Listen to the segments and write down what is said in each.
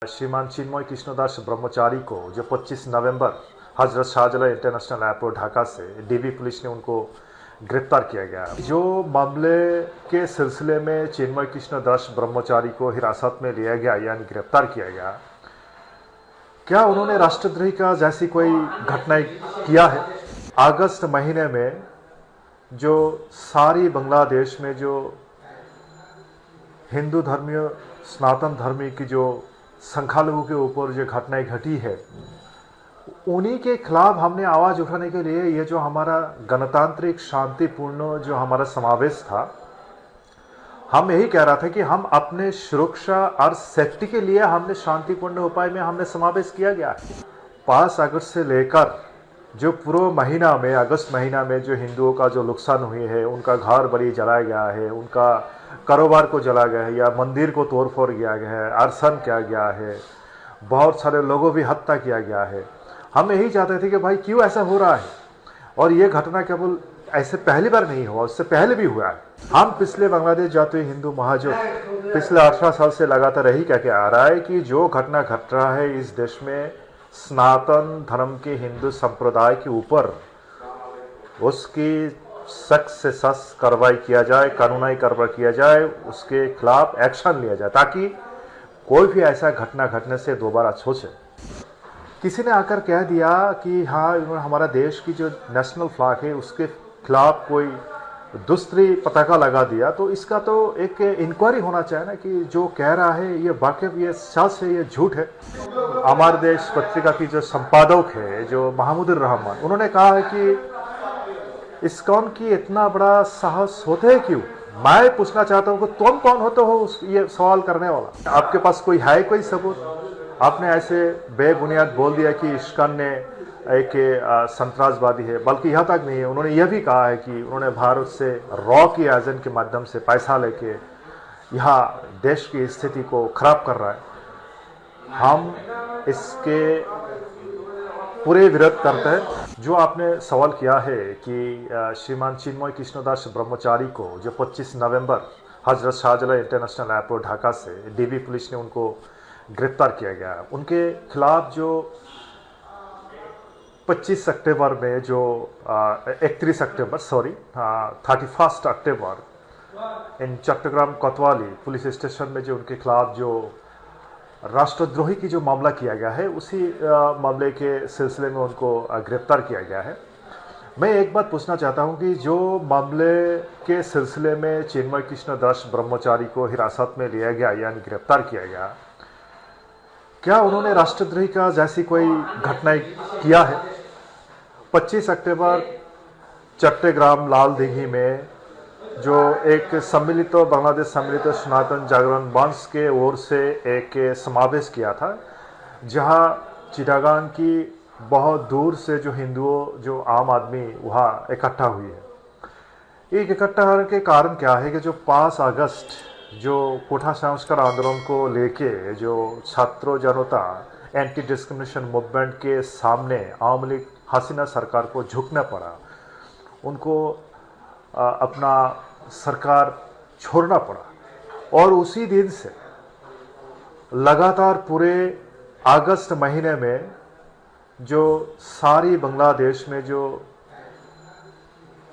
श्रीमान चिन्मय कृष्णदास ब्रह्मचारी को जो 25 नवंबर हजरत शाहजलाल इंटरनेशनल एयरपोर्ट ढाका से डीबी पुलिस ने उनको गिरफ्तार किया गया। जो मामले के सिलसिले में चिन्मय कृष्णदास ब्रह्मचारी को हिरासत में लिया गया यानी गिरफ्तार किया गया, क्या उन्होंने राष्ट्रद्रोही का जैसी कोई घटना किया है? अगस्त महीने में जो सारी बांग्लादेश में जो हिंदू धर्मीय सनातन धर्मी की जो संख्यालघु के ऊपर जो घटनाएं घटी है, उन्हीं के खिलाफ हमने आवाज़ उठाने के लिए ये जो हमारा गणतांत्रिक शांतिपूर्ण जो हमारा समावेश था, हम यही कह रहा था कि हम अपने सुरक्षा और सेफ्टी के लिए हमने शांतिपूर्ण उपाय में हमने समावेश किया गया है। 5 अगस्त से लेकर जो पूरा महीना में अगस्त महीना में जो हिंदुओं का जो नुकसान हुई है, उनका घर बड़ी जलाया गया है, उनका कारोबार को जला गया है या मंदिर को तोड़फोड़ किया गया है, अरसन किया गया है, बहुत सारे लोगों भी हत्या किया गया है। हम यही चाहते थे कि भाई क्यों ऐसा हो रहा है, और ये घटना केवल ऐसे पहली बार नहीं हुआ, उससे पहले भी हुआ है। हम पिछले बांग्लादेश जाते हिंदू महाजोत पिछले 18 साल से लगातार यही कह के आ रहा है कि जो घटना घट रहा है इस देश में सनातन धर्म के हिंदू संप्रदाय के ऊपर, उसकी सख्त से सख्त कार्रवाई किया जाए, कानूनी कार्रवाई किया जाए, उसके खिलाफ एक्शन लिया जाए ताकि कोई भी ऐसा घटना घटने से दोबारा सोचे। किसी ने आकर कह दिया कि हाँ, हमारा देश की जो नेशनल फ्लैग है उसके खिलाफ कोई दूसरी पताका लगा दिया, तो इसका तो एक इंक्वायरी होना चाहिए ना कि जो कह रहा है ये वाकई ये सच है, ये झूठ है। हमारे देश पत्रिका की जो संपादक है जो महमूदुर रहमान, उन्होंने कहा है कि इस्कॉन की इतना बड़ा साहस होते है क्यों? मैं पूछना चाहता हूँ कि तुम कौन होते हो ये सवाल करने वाला? आपके पास कोई है कोई सबूत? आपने ऐसे बेबुनियाद बोल दिया कि इस्कॉन ने एक संतरासवादी है, बल्कि यहाँ तक नहीं है, उन्होंने यह भी कहा है कि उन्होंने भारत से रॉ की एजेंट के माध्यम से पैसा लेके यहाँ देश की स्थिति को खराब कर रहा है। हम इसके पूरे विरोध करते हैं। जो आपने सवाल किया है कि श्रीमान चिन्मय कृष्णदास ब्रह्मचारी को जो 25 नवंबर हजरत शाहजलाल इंटरनेशनल एयरपोर्ट ढाका से डीबी पुलिस ने उनको गिरफ्तार किया गया, उनके खिलाफ जो 25 अक्टूबर में जो 31 अक्टूबर 31 अक्टूबर इन चट्टग्राम कोतवाली पुलिस स्टेशन में जो उनके खिलाफ जो राष्ट्रद्रोही की जो मामला किया गया है, उसी मामले के सिलसिले में उनको गिरफ्तार किया गया है। मैं एक बात पूछना चाहता हूं कि जो मामले के सिलसिले में चिन्मय कृष्णदास ब्रह्मचारी को हिरासत में लिया गया यानी गिरफ्तार किया गया, क्या उन्होंने राष्ट्रद्रोही का जैसी कोई घटना किया है? 25 अक्टूबर चट्टग्राम लाल दिघी में जो एक सम्मिलित बांग्लादेश सम्मिलित सनातन जागरण मंच के ओर से एक समावेश किया था, जहां चिटागांग की बहुत दूर से जो हिंदुओं जो आम आदमी वहाँ इकट्ठा हुई है। एक इकट्ठा होने के कारण क्या है कि जो 5 अगस्त जो कोठा संस्कार आंदोलन को लेके जो छात्रों जनता एंटी डिस्क्रिमिनेशन मूवमेंट के सामने आवामी लीग हसीना सरकार को झुकना पड़ा, उनको अपना सरकार छोड़ना पड़ा, और उसी दिन से लगातार पूरे अगस्त महीने में जो सारी बांग्लादेश में जो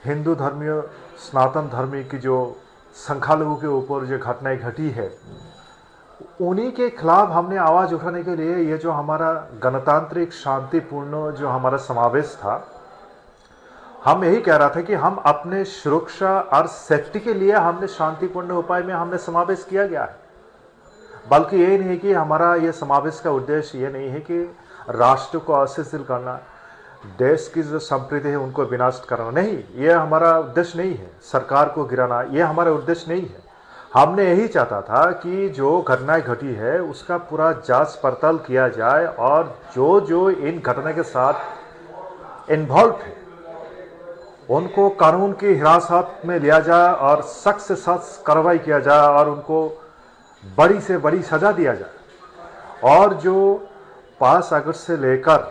हिंदू धर्मीय सनातन धर्मी की जो संख्यालघु के ऊपर जो घटनाएं घटी है, उन्हीं के खिलाफ हमने आवाज़ उठाने के लिए ये जो हमारा गणतांत्रिक शांतिपूर्ण जो हमारा समावेश था, हम यही कह रहा था कि हम अपने सुरक्षा और सेफ्टी के लिए हमने शांतिपूर्ण उपाय में हमने समावेश किया गया है। बल्कि ये नहीं कि हमारा ये समावेश का उद्देश्य ये नहीं है कि राष्ट्र को अशिथिल करना, देश की जो संप्रीति है उनको विनाश करना, नहीं, ये हमारा उद्देश्य नहीं है। सरकार को गिराना ये हमारा उद्देश्य नहीं है। हमने यही चाहता था कि जो घटनाएं घटी है उसका पूरा जांच पड़ताल किया जाए, और जो जो इन घटना के साथ इन्वॉल्व है उनको कानून की हिरासत में लिया जाए और सख्त से सख्त कार्रवाई किया जाए और उनको बड़ी से बड़ी सजा दिया जाए। और जो 5 अगस्त से लेकर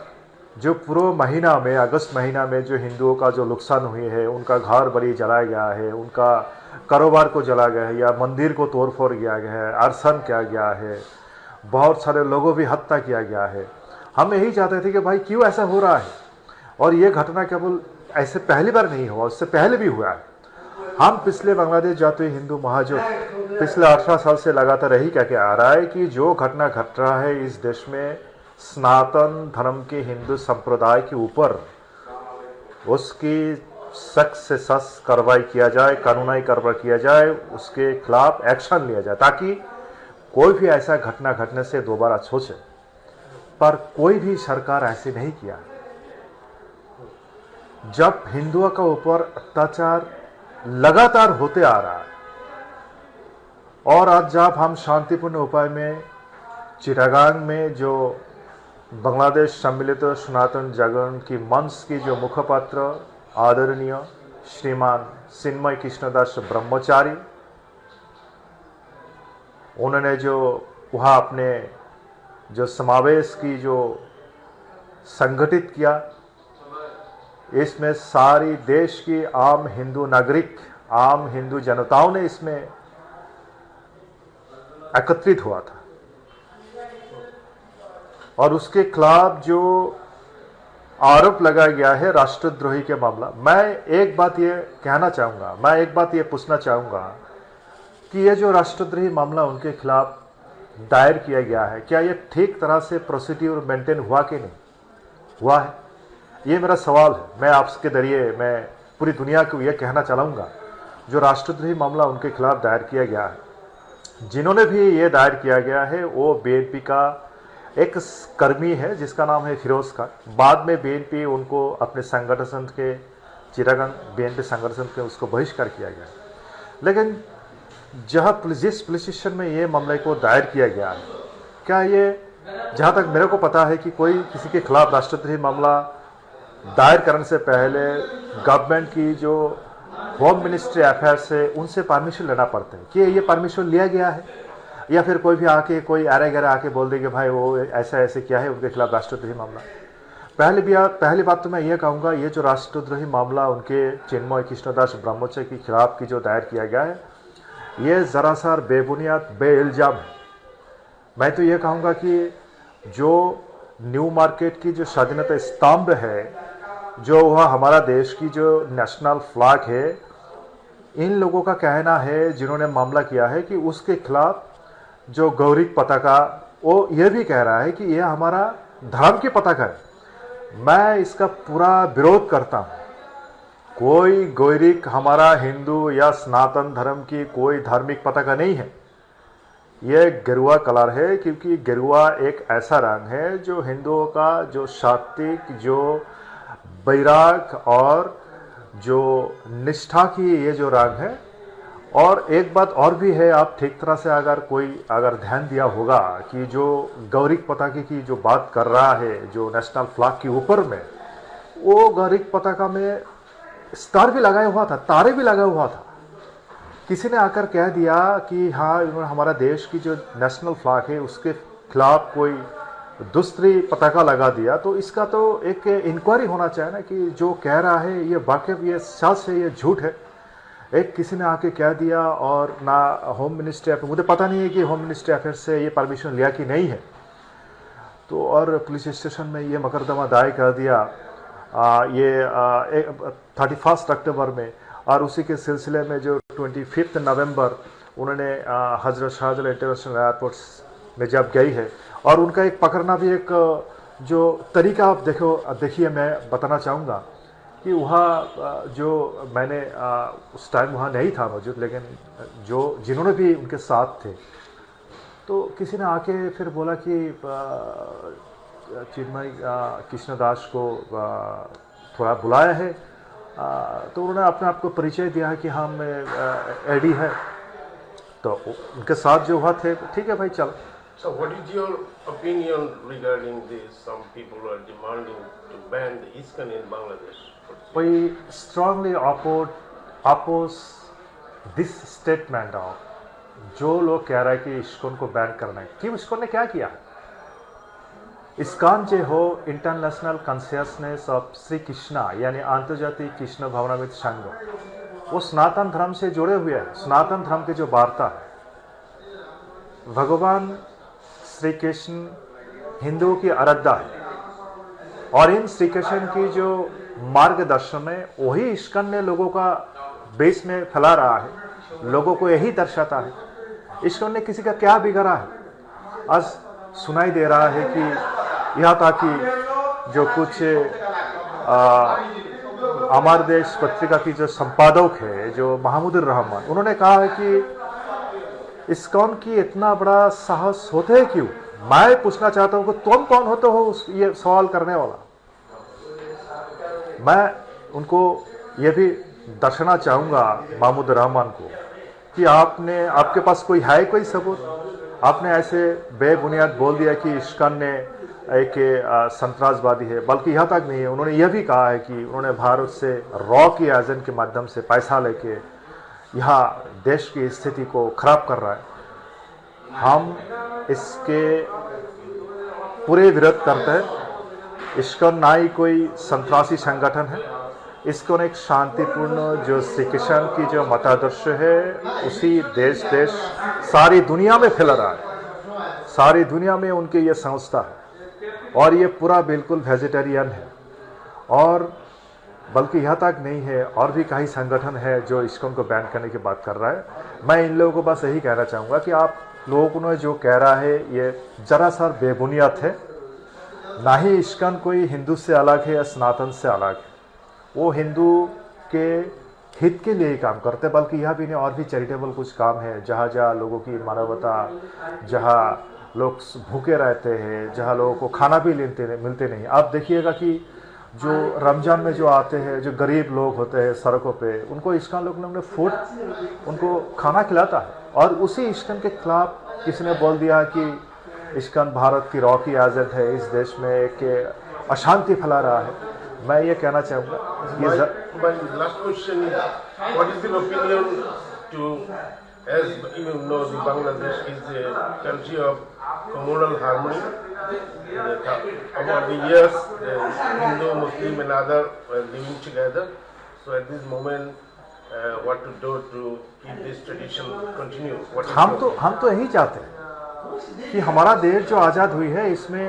जो पूरा महीना में अगस्त महीना में जो हिंदुओं का जो नुकसान हुई है, उनका घर बड़ी जलाया गया है, उनका कारोबार को जला गया है या मंदिर को तोड़फोड़ किया गया है, अरसन किया गया है, बहुत सारे लोगों भी हत्या किया गया है। हम यही चाहते थे कि भाई क्यों ऐसा हो रहा है, और ये घटना केवल ऐसे पहली बार नहीं हुआ, उससे पहले भी हुआ है। हम पिछले बांग्लादेश जातीय हिंदू महाजोट पिछले 18 साल से लगातार यही कह के आ रहा है कि जो घटना घट रहा है इस देश में सनातन धर्म के हिंदू संप्रदाय के ऊपर, उसकी सख्त से सख्त कार्रवाई किया जाए, कानूनी कार्रवाई किया जाए, उसके खिलाफ एक्शन लिया जाए, ताकि कोई भी ऐसा घटना घटने से दोबारा सोचे। पर कोई भी सरकार ऐसे नहीं किया। जब हिंदुओं का ऊपर अत्याचार लगातार होते आ रहा है, और आज जब हम शांतिपूर्ण उपाय में चिटागांग में जो बांग्लादेश सम्मिलित सनातन जागरण की मंच की जो मुखपात्र आदरणीय श्रीमान चिन्मय कृष्णदास ब्रह्मचारी, उन्होंने जो वहाँ अपने जो समावेश की जो संगठित किया, इसमें सारी देश की आम हिंदू नागरिक, आम हिंदू जनताओं ने इसमें एकत्रित हुआ था। और उसके खिलाफ जो आरोप लगाया गया है राष्ट्रद्रोही के मामला, मैं एक बात ये कहना चाहूँगा, मैं एक बात ये पूछना चाहूँगा कि ये जो राष्ट्रद्रोही मामला उनके खिलाफ दायर किया गया है, क्या ये ठीक तरह से प्रोसीड्यूर मेंटेन हुआ कि नहीं हुआ है? ये मेरा सवाल है। मैं आपके जरिए मैं पूरी दुनिया को ये कहना चाहूँगा, जो राष्ट्रद्रोही मामला उनके खिलाफ दायर किया गया है, जिन्होंने भी ये दायर किया गया है वो बीएनपी का एक कर्मी है जिसका नाम है फिरोज खान। बाद में बीएनपी उनको अपने संगठन के चिटागंग बीएनपी संगठन के उसको बहिष्कार किया गया। लेकिन जिस पुलिस स्टेशन में ये मामले को दायर किया गया है, क्या ये, जहाँ तक मेरे को पता है कि कोई किसी के खिलाफ राष्ट्रद्रोही मामला दायर करने से पहले गवर्नमेंट की जो होम मिनिस्ट्री अफेयर्स है उनसे परमिशन लेना पड़ता है। कि ये परमिशन लिया गया है, या फिर कोई भी आके कोई अरे गरे आके बोल देंगे भाई वो ऐसा ऐसे किया है, उनके खिलाफ राष्ट्रद्रोही मामला। पहली बात तो मैं ये कहूँगा, ये जो राष्ट्रद्रोही मामला उनके चिन्मय कृष्णदास ब्रह्मचारी के खिलाफ की जो दायर किया गया है, ये ज़रा सा बेबुनियाद बेइल्जाम है। मैं तो ये कहूँगा कि जो न्यू मार्केट की जो स्वाधीनता स्तंभ है, जो वह हमारा देश की जो नेशनल फ्लैग है, इन लोगों का कहना है जिन्होंने मामला किया है कि उसके खिलाफ जो गौरिक पताका, वो ये भी कह रहा है कि यह हमारा धर्म की पताका है। मैं इसका पूरा विरोध करता हूँ। कोई गौरिक हमारा हिंदू या सनातन धर्म की कोई धार्मिक पताका नहीं है। यह गेरुआ कलर है, क्योंकि गेरुआ एक ऐसा रंग है जो हिंदुओं का जो सात्विक, जो वैराग और जो निष्ठा की ये जो रंग है। और एक बात और भी है, आप ठीक तरह से अगर ध्यान दिया होगा कि जो गौरिक पताके की जो बात कर रहा है, जो नेशनल फ्लैग के ऊपर में, वो गौरिक पताका में स्टार भी लगाया हुआ था, तारे भी लगा हुआ था। किसी ने आकर कह दिया कि हाँ हमारा देश की जो नेशनल फ्लैग है उसके खिलाफ कोई दूसरी पताका लगा दिया, तो इसका तो एक इंक्वायरी होना चाहिए ना कि जो कह रहा है ये वाकई ये सच है, ये झूठ है। एक किसी ने आके कह दिया, और ना होम मिनिस्ट्री अफेयर, मुझे पता नहीं है कि होम मिनिस्ट्री अफेयर से ये परमिशन लिया कि नहीं है, तो और पुलिस स्टेशन में ये मुकदमा दायर कर दिया 31 अक्टूबर में। और उसी के सिलसिले में जो 25 नवंबर उन्होंने हजरत शाहजलाल इंटरनेशनल एयरपोर्ट में जब गई है, और उनका एक पकड़ना भी एक जो तरीका आप देखिए, मैं बताना चाहूँगा कि वहाँ जो मैंने उस टाइम वहाँ नहीं था मौजूद, लेकिन जिन्होंने भी उनके साथ थे, तो किसी ने आके फिर बोला कि चिन्मय कृष्णदास को थोड़ा बुलाया है, तो उन्होंने अपने आप को परिचय दिया है कि हम एडी है, तो उनके साथ जो हुआ थे, ठीक है भाई चलो। So what is your opinion regarding this? Some people are demanding to ban the ISKCON in Bangladesh. We strongly oppose this statement of जो लोग कह रहा है कि ISKCON को बैन करना है। क्यों? ISKCON ने क्या किया? ISKCON जो हो international consciousness of Shri Krishna, यानी अंतर्जातीय कृष्ण भावनामृत संघ, वो सनातन धर्म से जुड़े हुए हैं। सनातन धर्म की जो वार्ता है, भगवान श्री कृष्ण हिंदुओं की आराध्या है और इन श्री कृष्ण की जो मार्गदर्शन है वही इस्कॉन ने लोगों का बेस में फैला रहा है, लोगों को यही दर्शाता है। इस्कॉन ने किसी का क्या बिगाड़ा है? आज सुनाई दे रहा है कि यहाँ तक कि जो कुछ अमर देश पत्रिका की जो संपादक है जो महमूदुर रहमान, उन्होंने कहा है कि इस्कॉन की इतना बड़ा साहस होते है क्यों? मैं पूछना चाहता हूं कि तुम कौन होते हो ये सवाल करने वाला। मैं उनको ये भी दर्शाना चाहूंगा महमूदुर रहमान को कि आपके पास कोई सबूत? आपने ऐसे बेबुनियाद बोल दिया कि इस्कॉन ने एक संतरासवादी है, बल्कि यहाँ तक नहीं है, उन्होंने यह भी कहा है कि उन्होंने भारत से रॉ की एजेंट के माध्यम से पैसा लेके यहाँ देश की स्थिति को खराब कर रहा है। हम इसके पूरे विरोध करते हैं। इस्कॉन ना ही कोई संतरासी संगठन है, इस्कॉन एक शांतिपूर्ण जो श्री कृष्ण की जो मतादर्श है उसी देश सारी दुनिया में फैला रहा है। सारी दुनिया में उनकी ये संस्था है और ये पूरा बिल्कुल वेजिटेरियन है। और बल्कि यहाँ तक नहीं है, और भी कई संगठन है जो इस्कॉन को बैन करने की बात कर रहा है। मैं इन लोगों को बस यही कहना चाहूँगा कि आप लोगों ने जो कह रहा है ये जरा सा बेबुनियाद है। ना ही इस्कॉन कोई हिंदू से अलग है या सनातन से अलग है, वो हिंदू के हित के लिए ही काम करते हैं। बल्कि यहाँ भी नहीं, और भी चैरिटेबल कुछ काम है जहाँ जहाँ लोगों की मानवता, जहाँ लोग भूखे रहते हैं, जहाँ लोगों को खाना भी मिलते नहीं। आप देखिएगा कि जो रमज़ान में जो आते हैं, जो गरीब लोग होते हैं सड़कों पे, उनको इस्कॉन लोग ने फूड उनको खाना खिलाता है। और उसी इस्कॉन के खिलाफ किसी ने बोल दिया कि इस्कॉन भारत की रॉ की एजेंट है, इस देश में एक अशांति फैला रहा है। मैं ये कहना चाहूँगा My last question is, what is your opinion to, as you know, the Bangladesh is a country of communal harmony. Over the years, the Hindu, Muslim and other were living together. So at this moment, what to do to keep this tradition continue? हम तो यही चाहते हैं कि हमारा देश जो आज़ाद हुई है इसमें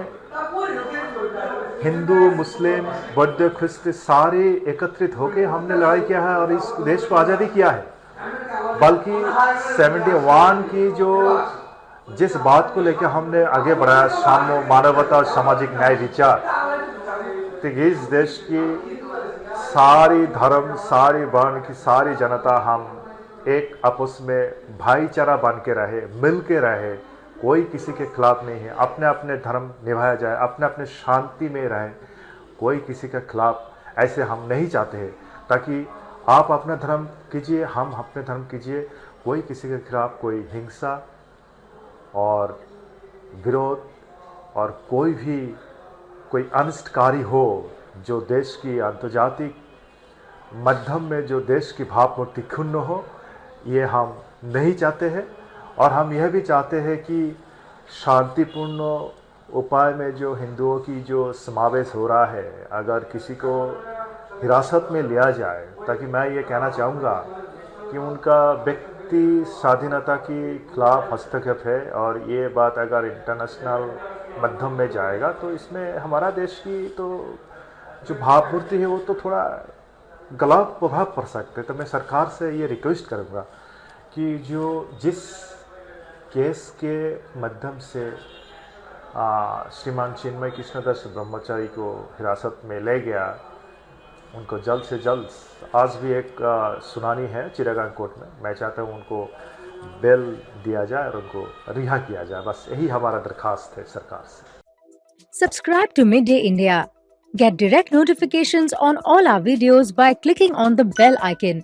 हिंदू, मुस्लिम, बौद्ध, ख्रिस्त सारे एकत्रित होकर हमने लड़ाई किया है और इस देश को आज़ादी किया है। बल्कि 71 की जो जिस बात को लेकर हमने आगे बढ़ाया, मानवता और सामाजिक न्याय विचार, तो इस देश की सारी धर्म, सारी वर्ण की सारी जनता हम एक आपस में भाईचारा बन के रहे, मिल के रहे, कोई किसी के खिलाफ नहीं है। अपने अपने धर्म निभाया जाए, अपने अपने शांति में रहे, कोई किसी के खिलाफ ऐसे हम नहीं चाहते हैं। ताकि आप अपना धर्म कीजिए, हम अपने धर्म कीजिए, कोई किसी के खिलाफ कोई हिंसा और विरोध और कोई अनिष्टकारी हो जो देश की आंतर्जातिक माध्यम में जो देश की भावमूर्ति क्षुण्ण हो, ये हम नहीं चाहते हैं। और हम यह भी चाहते हैं कि शांतिपूर्ण उपाय में जो हिंदुओं की जो समावेश हो रहा है, अगर किसी को हिरासत में लिया जाए, ताकि मैं ये कहना चाहूँगा कि उनका व्यक्ति स्वाधीनता के खिलाफ हस्तक्षेप है। और ये बात अगर इंटरनेशनल माध्यम में जाएगा तो इसमें हमारा देश की तो जो भावपूर्ति है वो तो थोड़ा गलत प्रभाव पड़ सकते। तो मैं सरकार से ये रिक्वेस्ट करूँगा कि जिस केस के माध्यम से श्रीमान चिन्मय कृष्णदास ब्रह्मचारी को हिरासत में ले गया, उनको जल्द से जल्द, आज भी एक सुनानी है चिटागंग कोर्ट में, मैं चाहता हूँ उनको बेल दिया जाए और उनको रिहा किया जाए। बस यही हमारा दरखास्त है सरकार से। Subscribe to Midday India. Get direct notifications on all our videos by clicking on the bell icon.